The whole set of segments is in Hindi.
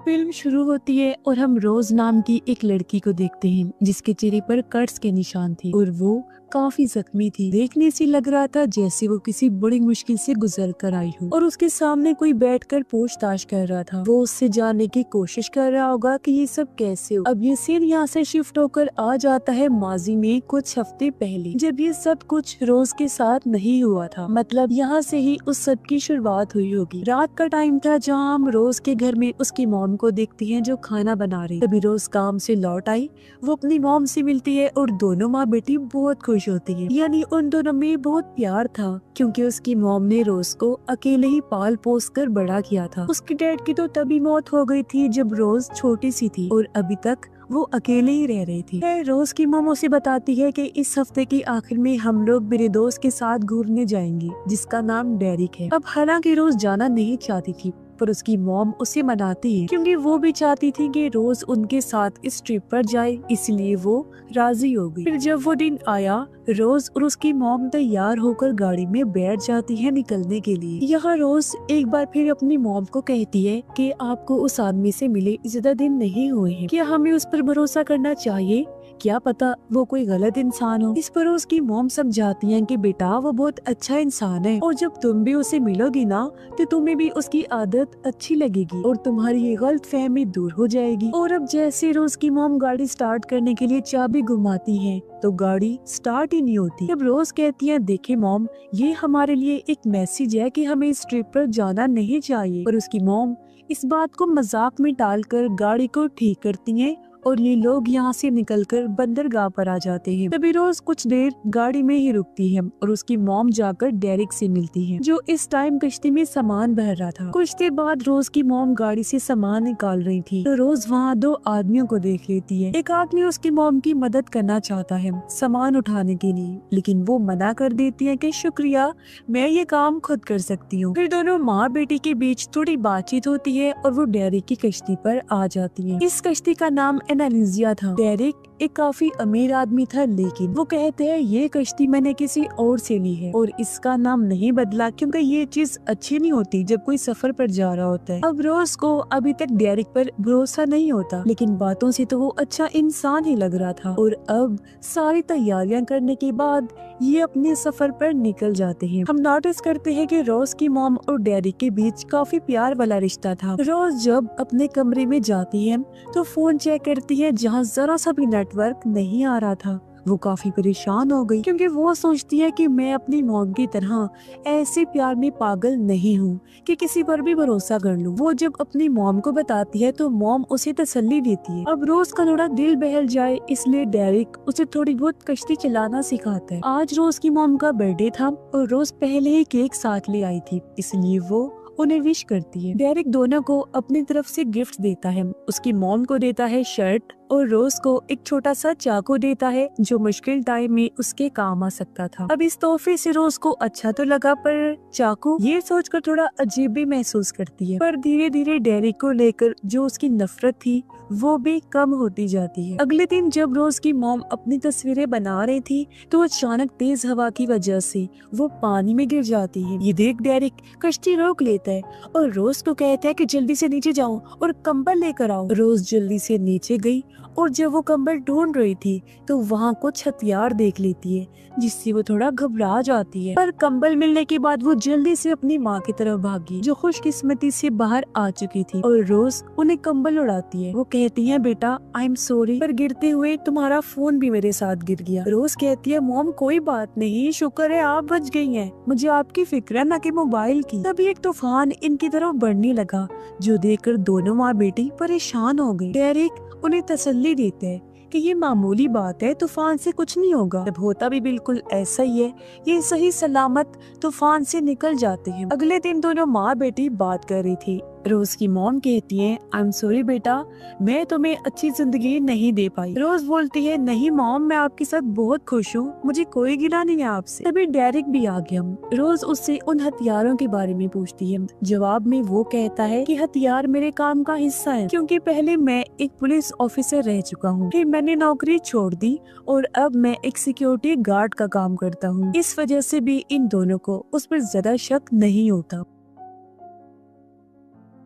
फिल्म शुरू होती है और हम रोज नाम की एक लड़की को देखते हैं जिसके चेहरे पर कट्स के निशान थे और वो काफी जख्मी थी। देखने से लग रहा था जैसे वो किसी बड़ी मुश्किल से गुजर कर आई हो और उसके सामने कोई बैठकर पूछताछ कर रहा था। वो उससे जानने की कोशिश कर रहा होगा कि ये सब कैसे हो। अब ये सीन यहाँ से शिफ्ट होकर आ जाता है माजी में कुछ हफ्ते पहले, जब ये सब कुछ रोज के साथ नहीं हुआ था। मतलब यहाँ से ही उस सब की शुरुआत हुई होगी। रात का टाइम था जहाँ हम रोज के घर में उसकी मॉम को देखती हैं जो खाना बना रही। तभी रोज काम से लौट आई, वो अपनी मॉम से मिलती है और दोनों माँ बेटी बहुत खुश होती है। यानी उन दोनों में बहुत प्यार था क्योंकि उसकी मॉम ने रोज को अकेले ही पाल पोस कर बड़ा किया था। उसकी डैड की तो तभी मौत हो गई थी जब रोज छोटी सी थी और अभी तक वो अकेले ही रह रही थी। रोज की मॉम उसे बताती है कि इस हफ्ते के आखिर में हम लोग मेरे दोस्त के साथ घूमने जाएंगे जिसका नाम डेरिक है। अब हालांकि रोज जाना नहीं चाहती थी पर उसकी मॉम उसे मनाती है क्योंकि वो भी चाहती थी कि रोज उनके साथ इस ट्रिप पर जाए, इसलिए वो राजी हो गई। फिर जब वो दिन आया, रोज और उसकी मॉम तैयार होकर गाड़ी में बैठ जाती है निकलने के लिए। यहाँ रोज एक बार फिर अपनी मॉम को कहती है कि आपको उस आदमी से मिले ज्यादा दिन नहीं हुए हैं, क्या हमें उस पर भरोसा करना चाहिए? क्या पता वो कोई गलत इंसान हो। इस पर उसकी मॉम समझाती है कि बेटा वो बहुत अच्छा इंसान है और जब तुम भी उसे मिलोगी ना तो तुम्हें भी उसकी आदत अच्छी लगेगी और तुम्हारी ये गलत फहमी दूर हो जाएगी। और अब जैसे रोज की मॉम गाड़ी स्टार्ट करने के लिए चाबी घुमाती है तो गाड़ी स्टार्ट ही नहीं होती। अब रोज कहती है देखे मॉम, ये हमारे लिए एक मैसेज है कि हमें इस ट्रिप पर जाना नहीं चाहिए। और उसकी मॉम इस बात को मजाक में टालकर गाड़ी को ठीक करती है और ये लोग यहाँ से निकलकर बंदरगाह पर आ जाते हैं। तभी रोज कुछ देर गाड़ी में ही रुकती है और उसकी मॉम जाकर डेरिक से मिलती है जो इस टाइम कश्ती में सामान भर रहा था। कुछ देर बाद रोज की मॉम गाड़ी से सामान निकाल रही थी तो रोज वहाँ दो आदमियों को देख लेती है। एक आदमी उसकी मॉम की मदद करना चाहता है सामान उठाने के लिए, लेकिन वो मना कर देती है कि शुक्रिया, मैं ये काम खुद कर सकती हूँ। फिर दोनों माँ बेटी के बीच थोड़ी बातचीत होती है और वो डेरिक की कश्ती पर आ जाती है। इस कश्ती का नाम एनालिजिया था। डेरिक एक काफी अमीर आदमी था, लेकिन वो कहते हैं ये कश्ती मैंने किसी और से ली है और इसका नाम नहीं बदला क्योंकि ये चीज अच्छी नहीं होती जब कोई सफर पर जा रहा होता है। अब रोज को अभी तक डेरिक पर भरोसा नहीं होता, लेकिन बातों से तो वो अच्छा इंसान ही लग रहा था। और अब सारी तैयारियां करने के बाद ये अपने सफर पर निकल जाते हैं। हम नोटिस करते हैं कि रोज की मॉम और डेरिक के बीच काफी प्यार वाला रिश्ता था। रोज जब अपने कमरे में जाती है तो फोन चेक करती है जहाँ जरा सा भी नेटवर्क नहीं आ रहा था। वो काफी परेशान हो गई क्योंकि वो सोचती है कि मैं अपनी मॉम की तरह ऐसे प्यार में पागल नहीं हूँ कि किसी पर भी भरोसा कर लूँ। वो जब अपनी मॉम को बताती है तो मॉम उसे तसल्ली देती है। अब रोज का थोड़ा दिल बहल जाए इसलिए डेरिक उसे थोड़ी बहुत कश्ती चलाना सिखाता है। आज रोज की मॉम का बर्थडे था और रोज पहले ही केक साथ ले आई थी, इसलिए वो उन्हें विश करती है। डेरिक दोनों को अपनी तरफ से गिफ्ट देता है। उसकी मॉम को देता है शर्ट और रोज को एक छोटा सा चाकू देता है जो मुश्किल टाइम में उसके काम आ सकता था। अब इस तोहफे से रोज को अच्छा तो लगा पर चाकू ये सोचकर थोड़ा अजीब भी महसूस करती है। पर धीरे धीरे डेरिक को लेकर जो उसकी नफरत थी वो भी कम होती जाती है। अगले दिन जब रोज की मॉम अपनी तस्वीरें बना रही थी तो अचानक तेज हवा की वजह से वो पानी में गिर जाती है। ये देख डेरिक कश्ती रोक लेता है और रोज को कहता है कि जल्दी से नीचे जाओ और कंबल लेकर आओ। रोज जल्दी से नीचे गई और जब वो कंबल ढूंढ रही थी तो वहाँ कुछ हथियार देख लेती है जिससे वो थोड़ा घबरा जाती है। पर कंबल मिलने के बाद वो जल्दी से अपनी माँ की तरफ भागी जो खुशकिस्मती से बाहर आ चुकी थी और रोज उन्हें कंबल उड़ाती है। वो कहती है बेटा आई एम सॉरी, पर गिरते हुए तुम्हारा फोन भी मेरे साथ गिर गया। रोज कहती है मॉम कोई बात नहीं, शुक्र है आप बच गई हैं, मुझे आपकी फिक्र है न कि मोबाइल की। तभी एक तूफान इनकी तरफ बढ़ने लगा जो देखकर दोनों माँ बेटी परेशान हो गई। डेरिक उन्हें तसल्ली देते हैं कि ये मामूली बात है, तूफान से कुछ नहीं होगा। जब होता भी बिल्कुल ऐसा ही है, ये सही सलामत तूफान से निकल जाते हैं। अगले दिन दोनों माँ बेटी बात कर रही थी। रोज की मॉम कहती है आई एम सॉरी बेटा, मैं तुम्हें अच्छी जिंदगी नहीं दे पाई। रोज बोलती है नहीं मॉम, मैं आपके साथ बहुत खुश हूँ, मुझे कोई गिला नहीं है आपसे। तभी डेरिक भी आ गया। रोज उससे उन हथियारों के बारे में पूछती है। जवाब में वो कहता है कि हथियार मेरे काम का हिस्सा है क्योंकि पहले मैं एक पुलिस ऑफिसर रह चुका हूँ, फिर मैंने नौकरी छोड़ दी और अब मैं एक सिक्योरिटी गार्ड का काम करता हूँ। इस वजह से भी इन दोनों को उस पर ज्यादा शक नहीं होता।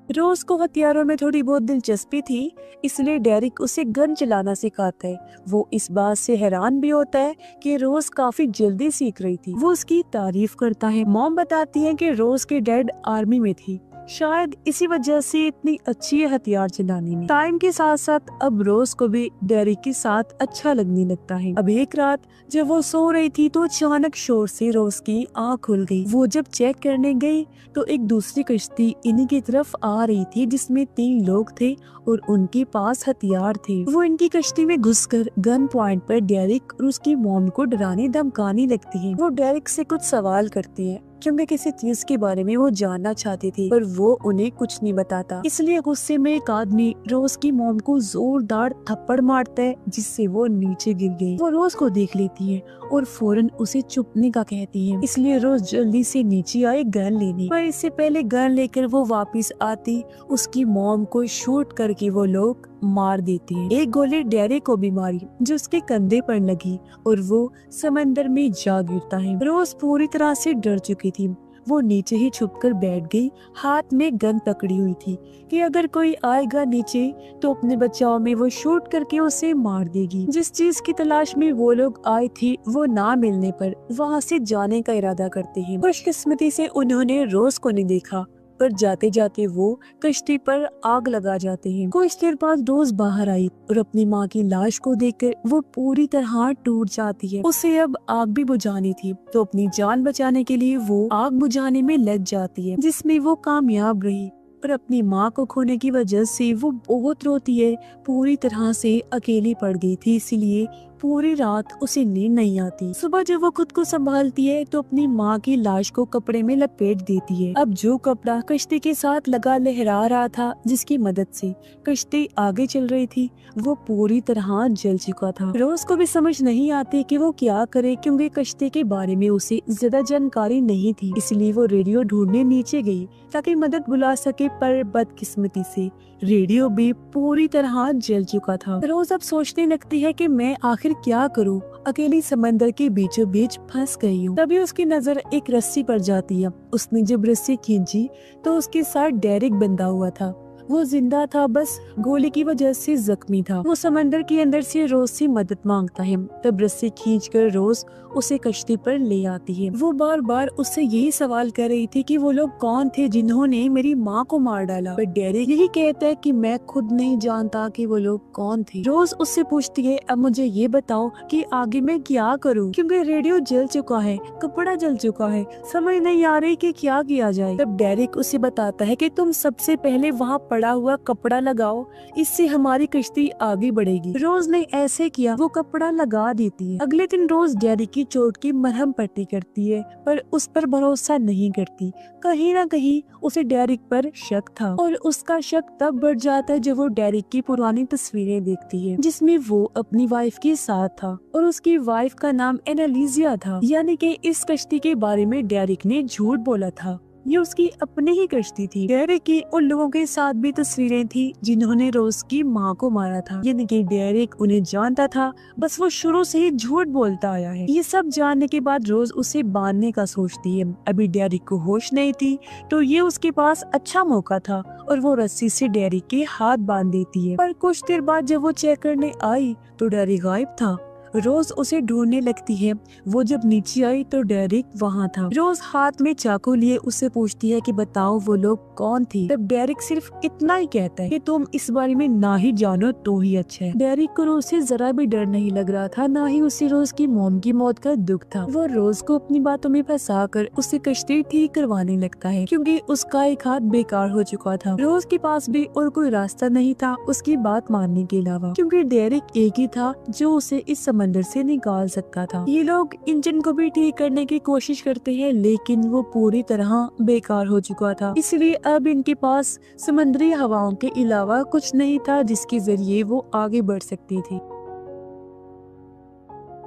रोज को हथियारों में थोड़ी बहुत दिलचस्पी थी, इसलिए डेरिक उसे गन चलाना सिखाता है। वो इस बात से हैरान भी होता है कि रोज काफी जल्दी सीख रही थी। वो उसकी तारीफ करता है। मॉम बताती है कि रोज के डैड आर्मी में थी, शायद इसी वजह से इतनी अच्छी है हथियार चलाने में। टाइम के साथ साथ अब रोज को भी डेरिक के साथ अच्छा लगने लगता है। अब एक रात जब वो सो रही थी तो अचानक शोर से रोज की आँख खुल गई। वो जब चेक करने गई तो एक दूसरी कश्ती इन्हीं की तरफ आ रही थी, जिसमें 3 लोग थे और उनके पास हथियार थे। वो इनकी कश्ती में घुसकर गन पॉइंट पर डेरिक और उसकी मॉम को डराने धमकाने लगती है। वो डेरिक से कुछ सवाल करती है क्योंकि किसी चीज के बारे में वो जानना चाहती थी, पर वो उन्हें कुछ नहीं बताता। इसलिए गुस्से में एक आदमी रोज की मॉम को जोरदार थप्पड़ मारता है, जिससे वो नीचे गिर गई। वो रोज को देख लेती है और फौरन उसे चुपने का कहती है। इसलिए रोज जल्दी से नीचे आई गन लेने, पर इससे पहले गन लेकर वो वापस आती उसकी मॉम को शूट करके वो लोग मार देते हैं। एक गोली डेरिक को भी मारी जो उसके कंधे पर लगी और वो समंदर में जा गिरता है। रोज पूरी तरह से डर चुकी थी। वो नीचे ही छुपकर बैठ गई, हाथ में गन पकड़ी हुई थी कि अगर कोई आएगा नीचे तो अपने बचाव में वो शूट करके उसे मार देगी। जिस चीज की तलाश में वो लोग आए थे वो ना मिलने पर वहाँ से जाने का इरादा करते हैं। खुशकिस्मती से उन्होंने रोज को नहीं देखा, पर जाते जाते वो कश्ती पर आग लगा जाते हैं। कुछ देर बाद रोज बाहर आई और अपनी माँ की लाश को देखकर वो पूरी तरह टूट जाती है। उसे अब आग भी बुझानी थी, तो अपनी जान बचाने के लिए वो आग बुझाने में लग जाती है, जिसमें वो कामयाब रही। पर अपनी माँ को खोने की वजह से वो बहुत रोती है। पूरी तरह से अकेली पड़ गई थी, इसीलिए पूरी रात उसे नींद नहीं आती। सुबह जब वो खुद को संभालती है तो अपनी माँ की लाश को कपड़े में लपेट देती है। अब जो कपड़ा कश्ती के साथ लगा लहरा रहा था, जिसकी मदद से कश्ती आगे चल रही थी, वो पूरी तरह जल चुका था। रोज को भी समझ नहीं आती कि वो क्या करे, क्योंकि कश्ती के बारे में उसे ज्यादा जानकारी नहीं थी। इसलिए वो रेडियो ढूंढने नीचे गई ताकि मदद बुला सके, पर बदकिस्मती से रेडियो भी पूरी तरह जल चुका था। रोज अब सोचने लगती है कि मैं आखिर क्या करूं, अकेली समंदर के बीचों बीच फंस गई हूँ। तभी उसकी नजर एक रस्सी पर जाती है। उसने जब रस्सी खींची तो उसके साथ डेरिक बंधा हुआ था। वो जिंदा था, बस गोली की वजह से जख्मी था। वो समंदर के अंदर से रोज से मदद मांगता है। तब रस्सी खींचकर रोज उसे कश्ती पर ले आती है। वो बार बार उससे यही सवाल कर रही थी कि वो लोग कौन थे जिन्होंने मेरी माँ को मार डाला, पर डेरिक यही कहता है कि मैं खुद नहीं जानता कि वो लोग कौन थे। रोज उससे पूछती है, अब मुझे ये बताओ कि आगे मैं क्या करूँ, क्योंकि रेडियो जल चुका है, कपड़ा जल चुका है, समझ नहीं आ रही कि क्या किया जाए। तब डेरिक उसे बताता है कि तुम सबसे पहले वहाँ पड़ा हुआ कपड़ा लगाओ, इससे हमारी कश्ती आगे बढ़ेगी। रोज ने ऐसे किया, वो कपड़ा लगा देती है। अगले दिन रोज डेरिक की चोट की मरहम पट्टी करती है, पर उस पर भरोसा नहीं करती। कहीं ना कहीं उसे डेरिक पर शक था, और उसका शक तब बढ़ जाता है जब वो डेरिक की पुरानी तस्वीरें देखती है, जिसमें वो अपनी वाइफ के साथ था और उसकी वाइफ का नाम एनालिजिया था। यानी कि इस कश्ती के बारे में डेरिक ने झूठ बोला था, ये उसकी अपनी ही कश्ती थी। डेरिक की उन लोगों के साथ भी तस्वीरें थी जिन्होंने रोज की माँ को मारा था, यानी कि डेरिक उन्हें जानता था, बस वो शुरू से ही झूठ बोलता आया है। ये सब जानने के बाद रोज उसे बांधने का सोचती है। अभी डेरिक को होश नहीं थी, तो ये उसके पास अच्छा मौका था और वो रस्सी से डेरिक के हाथ बांध देती है। पर कुछ देर बाद जब वो चेक करने आई तो डेरिक गायब था। रोज उसे ढूंढने लगती है। वो जब नीचे आई तो डेरिक वहाँ था। रोज हाथ में चाकू लिए उससे पूछती है कि बताओ वो लोग कौन थे। तब डेरिक सिर्फ इतना ही कहता है कि तुम इस बारे में ना ही जानो तो ही अच्छा है। डेरिक को रोज से जरा भी डर नहीं लग रहा था, ना ही उसे रोज की मॉम की मौत का दुख था। वो रोज को अपनी बातों में फंसा कर उसे कश्ती ठीक करवाने लगता है, क्योंकि उसका एक हाथ बेकार हो चुका था। रोज के पास भी और कोई रास्ता नहीं था उसकी बात मानने के अलावा, क्योंकि डेरिक एक ही था जो उसे इस समंदर से निकाल सकता था। ये लोग इंजन को भी ठीक करने की कोशिश करते हैं, लेकिन वो पूरी तरह बेकार हो चुका था। इसलिए अब इनके पास समुद्री हवाओं के अलावा कुछ नहीं था जिसके जरिए वो आगे बढ़ सकती थी।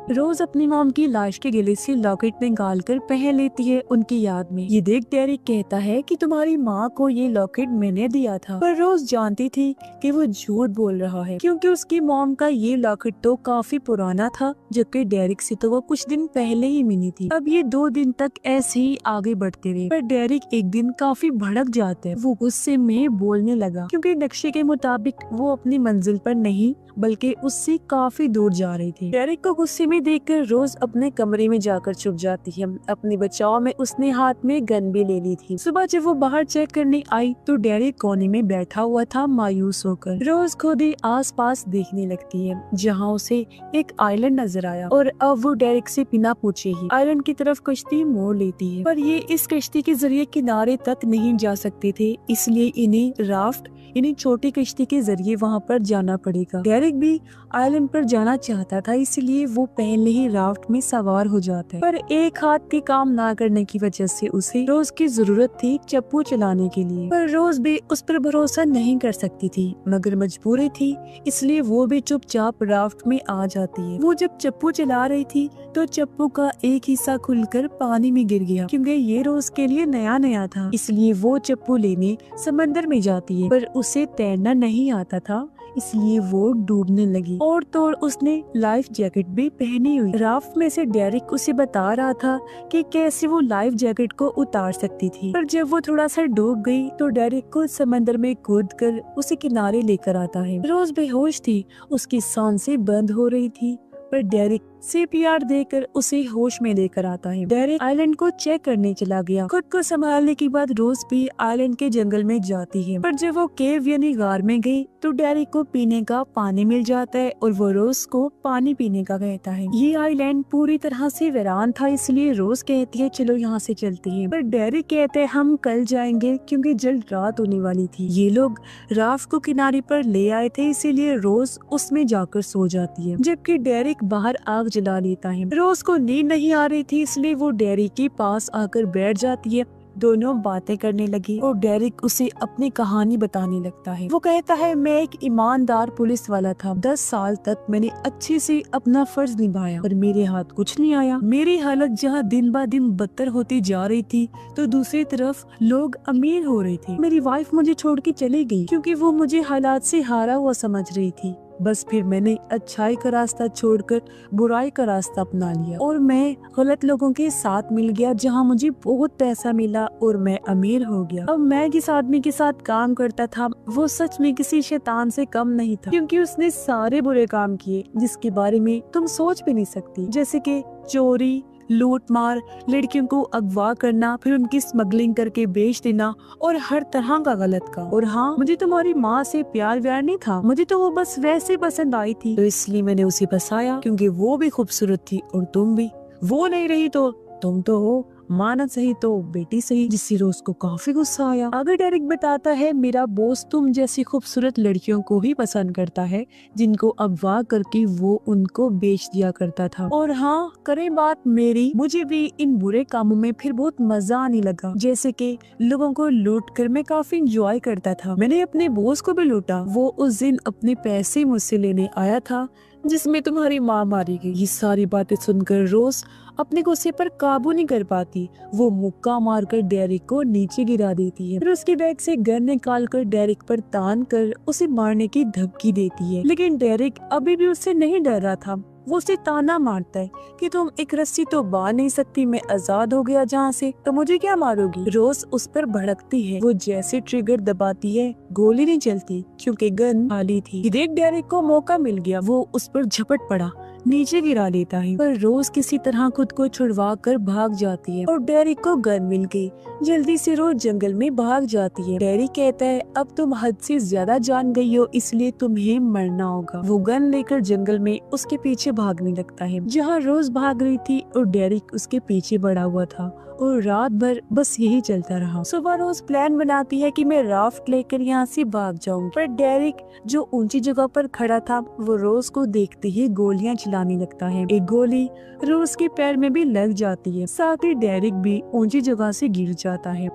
रोज अपनी मॉम की लाश के गले से लॉकेट निकाल कर पहन लेती है उनकी याद में। ये देख डेरिक कहता है कि तुम्हारी माँ को ये लॉकेट मैंने दिया था, पर रोज जानती थी कि वो झूठ बोल रहा है, क्योंकि उसकी मॉम का ये लॉकेट तो काफी पुराना था, जबकि डेरिक से तो वो कुछ दिन पहले ही मिली थी। अब ये 2 दिन तक ऐसे ही आगे बढ़ते रहे, पर डेरिक एक दिन काफी भड़क जाता है। वो गुस्से में बोलने लगा, क्योंकि नक्शे के मुताबिक वो अपनी मंजिल पर नहीं बल्कि उससे काफी दूर जा रही थी। डेरिक को गुस्से में देखकर रोज अपने कमरे में जाकर छुप जाती है। अपने बचाव में उसने हाथ में गन भी ले ली थी। सुबह जब वो बाहर चेक करने आई तो डेरिक कोने में बैठा हुआ था मायूस होकर। रोज खुद ही आसपास देखने लगती है, जहाँ उसे एक आइलैंड नजर आया और अब वो डेरिक से बिना पूछे ही आइलैंड की तरफ कश्ती मोड़ लेती है। पर ये इस कश्ती के जरिए किनारे तक नहीं जा सकते थे, इसलिए इन्हें राफ्ट यानी छोटी कश्ती के जरिए वहाँ पर जाना पड़ेगा। डेरिक भी आइलैंड पर जाना चाहता था, इसलिए वो पहले ही राफ्ट में सवार हो जाता है। पर एक हाथ के काम ना करने की वजह से उसे रोज की जरूरत थी चप्पू चलाने के लिए, पर रोज भी उस पर भरोसा नहीं कर सकती थी, मगर मजबूरी थी, इसलिए वो भी चुपचाप राफ्ट में आ जाती है। वो जब चप्पू चला रही थी तो चप्पू का एक हिस्सा खुलकर पानी में गिर गया, क्योंकि ये रोज के लिए नया नया था, इसलिए वो चप्पू लेने समंदर में जाती है, पर उसे तैरना नहीं आता था, इसलिए वो डूबने लगी। और तो उसने लाइफ जैकेट भी पहनी हुई। राफ्ट में से डेरिक उसे बता रहा था कि कैसे वो लाइफ जैकेट को उतार सकती थी, पर जब वो थोड़ा सा डूब गई तो डेरिक को समंदर में कूद कर उसे किनारे लेकर आता है। रोज बेहोश थी, उसकी सांसें बंद हो रही थी, पर डेरिक CPR देकर उसे होश में लेकर आता है। डेरिक आइलैंड को चेक करने चला गया। खुद को संभालने के बाद रोज भी आइलैंड के जंगल में जाती है, पर जब वो केव यानी गार में गई तो डेरिक को पीने का पानी मिल जाता है और वो रोज को पानी पीने का कहता है। ये आइलैंड पूरी तरह से वीरान था, इसलिए रोज कहती है चलो यहाँ से चलते हैं, पर डेरिक कहते हैं हम कल जाएंगे क्योंकि जल्द रात होने वाली थी। ये लोग राफ्ट को किनारे पर ले आए थे, इसीलिए रोज उसमें जाकर सो जाती है, जबकि डेरिक बाहर आग जला लेता है। रोज को नींद नहीं आ रही थी, इसलिए वो डेरिक के पास आकर बैठ जाती है। दोनों बातें करने लगी और डेरिक उसे अपनी कहानी बताने लगता है। वो कहता है मैं एक ईमानदार पुलिस वाला था, 10 साल तक मैंने अच्छे से अपना फर्ज निभाया, पर मेरे हाथ कुछ नहीं आया। मेरी हालत जहाँ दिन ब दिन बदतर होती जा रही थी तो दूसरी तरफ लोग अमीर हो रहे थे। मेरी वाइफ मुझे छोड़ के चली गई क्योंकि वो मुझे हालात से हारा हुआ समझ रही थी। बस फिर मैंने अच्छाई का रास्ता छोड़कर बुराई का रास्ता अपना लिया और मैं गलत लोगों के साथ मिल गया, जहां मुझे बहुत पैसा मिला और मैं अमीर हो गया। अब मैं जिस आदमी के साथ काम करता था वो सच में किसी शैतान से कम नहीं था, क्योंकि उसने सारे बुरे काम किए जिसके बारे में तुम सोच भी नहीं सकती, जैसे कि चोरी, लूट मार, लड़कियों को अगवा करना, फिर उनकी स्मगलिंग करके बेच देना और हर तरह का गलत काम। और हाँ, मुझे तुम्हारी माँ से प्यार व्यार नहीं था, मुझे तो वो बस वैसे पसंद आई थी, तो इसलिए मैंने उसे फंसाया क्योंकि वो भी खूबसूरत थी और तुम भी। वो नहीं रही तो तुम तो हो, माँ न सही तो बेटी सही, जिससे रोज को काफी गुस्सा आया। अगर डेरिक बताता है मेरा बॉस तुम जैसी खूबसूरत लड़कियों को ही पसंद करता है जिनको अगवा करके वो उनको बेच दिया करता था। और हाँ, करें बात मेरी, मुझे भी इन बुरे कामों में फिर बहुत मजा आने लगा, जैसे कि लोगों को लूट कर मैं काफी इंजॉय करता था। मैंने अपने बॉस को भी लूटा, वो उस दिन अपने पैसे मुझसे लेने आया था जिसमें तुम्हारी माँ मारी गई। ये सारी बातें सुनकर रोज अपने गुस्से पर काबू नहीं कर पाती, वो मुक्का मारकर डेरिक को नीचे गिरा देती है, फिर उसके बैग से गन निकालकर डेरिक पर तान कर उसे मारने की धमकी देती है। लेकिन डेरिक अभी भी उससे नहीं डर रहा था, वो उसे ताना मारता है कि तुम एक रस्सी तो बांध नहीं सकती, मैं आजाद हो गया जहाँ से, तो मुझे क्या मारोगी। रोज उस पर भड़कती है, वो जैसे ट्रिगर दबाती है गोली नहीं चलती क्योंकि गन खाली थी। देख डेरिक को मौका मिल गया, वो उस पर झपट पड़ा, नीचे गिरा लेता है, पर रोज किसी तरह खुद को छुड़वा कर भाग जाती है और डेरिक को गन मिल गई। जल्दी से रोज जंगल में भाग जाती है। डेरिक कहता है अब तुम हद से ज्यादा जान गई हो, इसलिए तुम्हें मरना होगा। वो गन लेकर जंगल में उसके पीछे भागने लगता है, जहाँ रोज भाग रही थी और डेरिक उसके पीछे पड़ा हुआ था और रात भर बस यही चलता रहा। सुबह रोज प्लान बनाती है कि मैं राफ्ट लेकर यहाँ से भाग जाऊंगी, पर डेरिक जो ऊंची जगह पर खड़ा था वो रोज को देखते ही गोलियां चलाने लगता है। एक गोली रोज के पैर में भी लग जाती है, साथ ही डेरिक भी ऊंची जगह से गिर जाता है।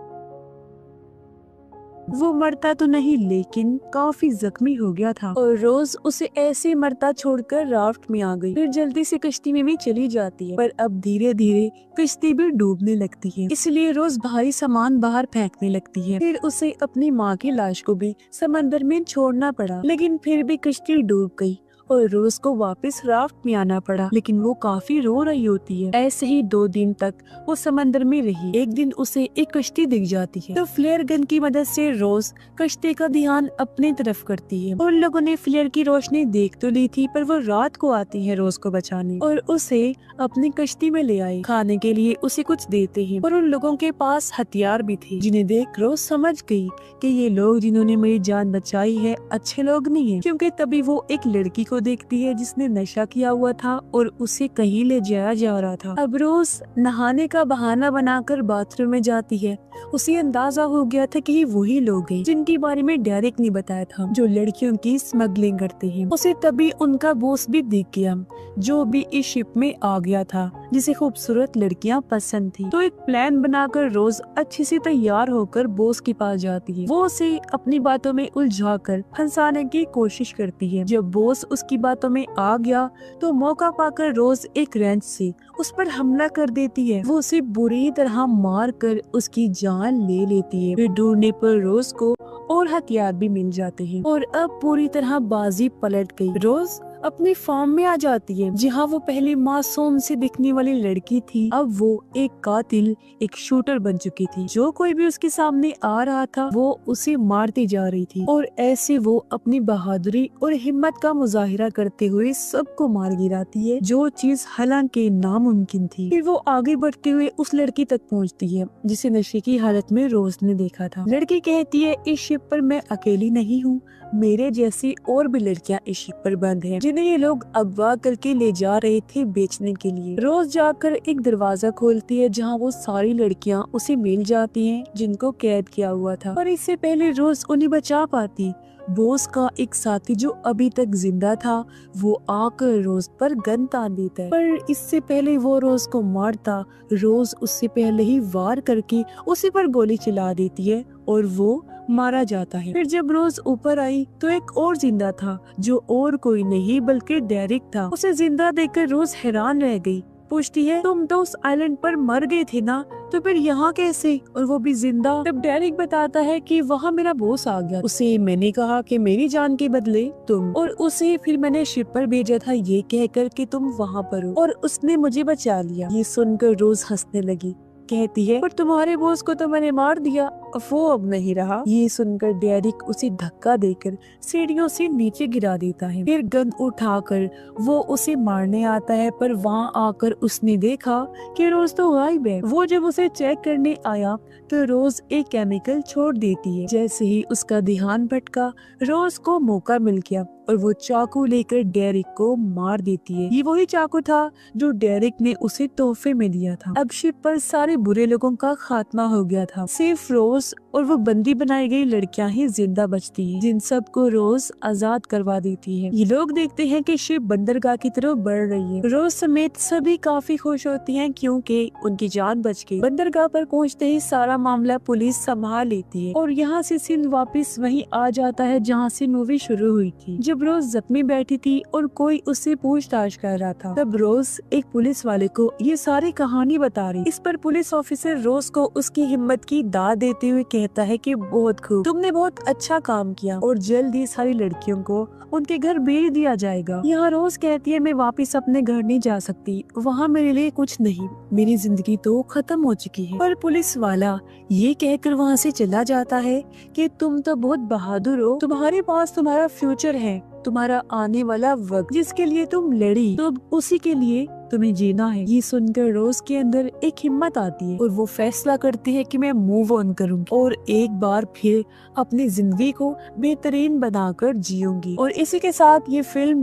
वो मरता तो नहीं लेकिन काफी जख्मी हो गया था और रोज उसे ऐसे मरता छोड़कर राफ्ट में आ गई। फिर जल्दी से कश्ती में भी चली जाती है, पर अब धीरे धीरे कश्ती भी डूबने लगती है, इसलिए रोज भारी सामान बाहर फेंकने लगती है। फिर उसे अपनी माँ की लाश को भी समंदर में छोड़ना पड़ा, लेकिन फिर भी कश्ती डूब गई और रोज को वापस राफ्ट में आना पड़ा, लेकिन वो काफी रो रही होती है। ऐसे ही 2 दिन तक वो समंदर में रही। एक दिन उसे एक कश्ती दिख जाती है, तो फ्लेयर गन की मदद से रोज कश्ती का ध्यान अपनी तरफ करती है। उन लोगों ने फ्लेयर की रोशनी देख तो ली थी, पर वो रात को आती है रोज को बचाने और उसे अपनी कश्ती में ले आए। खाने के लिए उसे कुछ देते हैं और उन लोगों के पास हथियार भी थे, जिन्हें देख रोज समझ गई कि ये लोग जिन्होंने मेरी जान बचाई है अच्छे लोग नहीं है, क्योंकि तभी वो एक लड़की को देखती है जिसने नशा किया हुआ था और उसे कहीं ले जाया जा रहा था। अब रोज नहाने का बहाना बनाकर बाथरूम में जाती है। उसे अंदाजा हो गया था कि ये वही लोग हैं जिनके बारे में डेरिक ने बताया था, जो लड़कियों की स्मगलिंग करते हैं। उसे तभी उनका बॉस भी दिख गया, जो भी इस शिप में आ गया था, जिसे खूबसूरत लड़कियां पसंद थी। तो एक प्लान बनाकर रोज अच्छे से तैयार होकर बॉस के पास जाती है। वो उसे अपनी बातों में उलझाकर फंसाने की कोशिश करती है। जब बॉस उसकी बातों में आ गया तो मौका पाकर रोज एक रेंच से उस पर हमला कर देती है। वो उसे बुरी तरह मार कर उसकी जान ले लेती है। फिर ढूंढने पर रोज को और हथियार भी मिल जाते हैं और अब पूरी तरह बाजी पलट गई। रोज अपनी फार्म में आ जाती है, जहाँ वो पहले मासूम से दिखने वाली लड़की थी, अब वो एक कातिल, एक शूटर बन चुकी थी। जो कोई भी उसके सामने आ रहा था वो उसे मारती जा रही थी और ऐसे वो अपनी बहादुरी और हिम्मत का मुजाहिरा करते हुए सबको मार गिराती है, जो चीज हालांकि नामुमकिन थी। फिर वो आगे बढ़ते हुए उस लड़की तक पहुँचती है जिसे नशे की हालत में रोज ने देखा था। लड़की कहती है, इस शिप पर मैं अकेली नहीं हूँ, मेरे जैसी और भी लड़कियां इस शिप पर बंद हैं, जिन्हें ये लोग अगवा करके ले जा रहे थे बेचने के लिए। रोज जाकर एक दरवाजा खोलती है जहां वो सारी लड़कियां उसे मिल जाती हैं जिनको कैद किया हुआ था, और इससे पहले रोज उन्हें बचा पाती, बॉस का एक साथी जो अभी तक जिंदा था वो आकर रोज पर गन तान देता है। पर इससे पहले वो रोज को मारता, रोज उससे पहले ही वार करके उसी पर गोली चला देती है और वो मारा जाता है। फिर जब रोज ऊपर आई तो एक और जिंदा था, जो और कोई नहीं बल्कि डेरिक था। उसे जिंदा देखकर रोज हैरान रह गई। पूछती है, तुम तो उस आइलैंड पर मर गए थे ना, तो फिर यहाँ कैसे, और वो भी जिंदा? तब डेरिक बताता है कि वहाँ मेरा बॉस आ गया, उसे मैंने कहा कि मेरी जान के बदले तुम, और उसे फिर मैंने शिप पर भेजा था ये कहकर कि तुम वहाँ पर हो, और उसने मुझे बचा लिया। ये सुनकर रोज हंसने लगी। कहती है, पर तुम्हारे बॉस को तो मैंने मार दिया, वो अब नहीं रहा। ये सुनकर डेरिक उसे धक्का देकर सीढ़ियों से नीचे गिरा देता है। फिर गन उठाकर वो उसे मारने आता है, पर वहाँ आकर उसने देखा कि रोज तो गायब है। वो जब उसे चेक करने आया तो रोज एक केमिकल छोड़ देती है। जैसे ही उसका ध्यान भटका, रोज को मौका मिल गया और वो चाकू लेकर डेरिक को मार देती है। ये वही चाकू था जो डेरिक ने उसे तोहफे में दिया था। अब शिप पर सारे बुरे लोगों का खात्मा हो गया था, सिर्फ रोज और वो बंदी बनाई गई लड़कियां ही जिंदा बचती हैं, जिन सबको रोज आजाद करवा देती है। ये लोग देखते हैं कि शिप बंदरगाह की तरफ बढ़ रही है। रोज समेत सभी काफी खुश होती हैं क्योंकि उनकी जान बच गई। बंदरगाह पर पहुंचते ही सारा मामला पुलिस संभाल लेती है और यहाँ से सीन वापस वहीं आ जाता है जहाँ से मूवी शुरू हुई थी। जब रोज जख्मी बैठी थी और कोई उससे पूछताछ कर रहा था, तब रोज एक पुलिस वाले को ये सारी कहानी बता रही। इस पर पुलिस ऑफिसर रोज को उसकी हिम्मत की दाद देते हुए कहता है कि बहुत खूब, तुमने बहुत अच्छा काम किया और जल्द ही सारी लड़कियों को उनके घर भेज दिया जाएगा। यहाँ रोज कहती है, मैं वापस अपने घर नहीं जा सकती, वहाँ मेरे लिए कुछ नहीं, मेरी जिंदगी तो खत्म हो चुकी है। पर पुलिस वाला ये कहकर वहाँ से चला जाता है कि तुम तो बहुत बहादुर हो, तुम्हारे पास तुम्हारा फ्यूचर है, तुम्हारा आने वाला वक्त जिसके लिए तुम लड़ी, तो उसी के लिए तुम्हें जीना है। ये सुनकर रोज के अंदर एक हिम्मत आती है और वो फैसला करती है कि मैं मूव ऑन करूंगी और एक बार फिर अपनी जिंदगी को बेहतरीन बनाकर जीऊंगी। और इसी के साथ ये फिल्म